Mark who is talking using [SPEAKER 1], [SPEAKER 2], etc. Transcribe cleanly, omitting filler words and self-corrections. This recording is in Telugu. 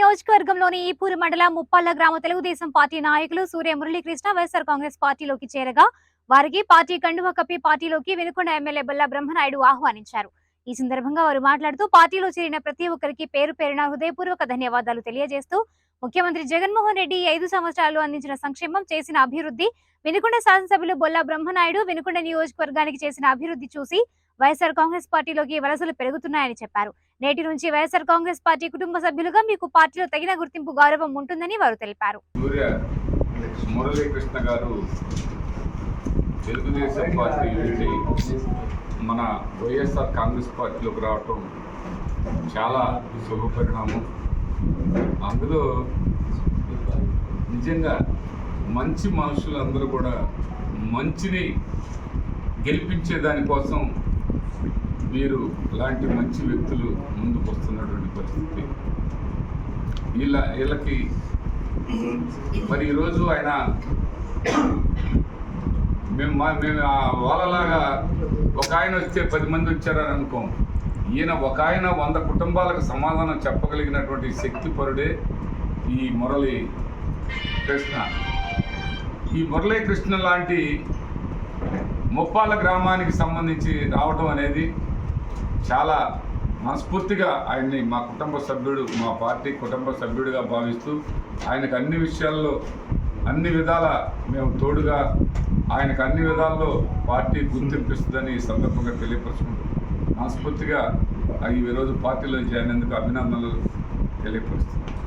[SPEAKER 1] నియోజకవర్గంలోని ఈపూరు మండల ముప్పాళ్ల గ్రామ తెలుగుదేశం పార్టీ నాయకులు సూర్య మురళీకృష్ణ వైఎస్ఆర్ కాంగ్రెస్ పార్టీలోకి చేరగా వారికి పార్టీ కండువా కప్పి పార్టీలోకి వినుకొండ ఎమ్మెల్యే బొల్ల బ్రహ్మనాయుడు ఆహ్వానించారు. ఈ సందర్భంగా వారు మాట్లాడుతూ పార్టీలో చేరిన ప్రతి ఒక్కరికి పేరు పేరున హృదయపూర్వక ధన్యవాదాలు తెలియజేస్తూ ముఖ్యమంత్రి జగన్మోహన్ రెడ్డి 5 సంవత్సరాలు అందించిన సంక్షేమం, చేసిన అభివృద్ధి, వినుకొండ శాసనసభ్యులు బొల్ల బ్రహ్మనాయుడు వినుకొండ నియోజకవర్గానికి చేసిన అభివృద్ధి చూసి వైఎస్ఆర్ కాంగ్రెస్ పార్టీలోకి వలసలు పెరుగుతున్నాయని చెప్పారు. నేటి నుంచి వైఎస్ఆర్ కాంగ్రెస్ పార్టీ కుటుంబ సభ్యులుగా మీకు పార్టీలో తగిన గుర్తింపు, గౌరవం ఉంటుందని వారు తెలిపారు.
[SPEAKER 2] సూర్య మురళీకృష్ణ గారు తెలుగుదేశం పార్టీ నుండి మన వైఎస్ఆర్ కాంగ్రెస్ పార్టీలోకి రావటం చాలా శుభపరిణామం. అందులో నిజంగా మంచి మనుషులందరూ కూడా మంచిని గెలిపించే దానికోసం వీరు లాంటి మంచి వ్యక్తులు ముందుకు వస్తున్నటువంటి పరిస్థితి. వీళ్ళకి మరి ఈరోజు ఆయన మేము వాళ్ళలాగా ఒక ఆయన వస్తే 10 మంది వచ్చారని అనుకోం. ఈయన ఒక ఆయన 100 కుటుంబాలకు సమాధానం చెప్పగలిగినటువంటి శక్తిపరుడే ఈ మురళీ కృష్ణ. ఈ మురళీకృష్ణ లాంటి ముప్పాళ్ళ గ్రామానికి సంబంధించి రావడం అనేది చాలా మనస్ఫూర్తిగా ఆయన్ని మా కుటుంబ సభ్యుడు, మా పార్టీ కుటుంబ సభ్యుడిగా భావిస్తూ ఆయనకు అన్ని విషయాల్లో అన్ని విధాల మేము తోడుగా ఆయనకు అన్ని విధాల్లో పార్టీ గుర్తింపిస్తుందని ఈ సందర్భంగా తెలియపరుచుకుంటూ మనస్ఫూర్తిగా ఈరోజు పార్టీలో చేరినందుకు అభినందనలు తెలియపరుస్తున్నాను.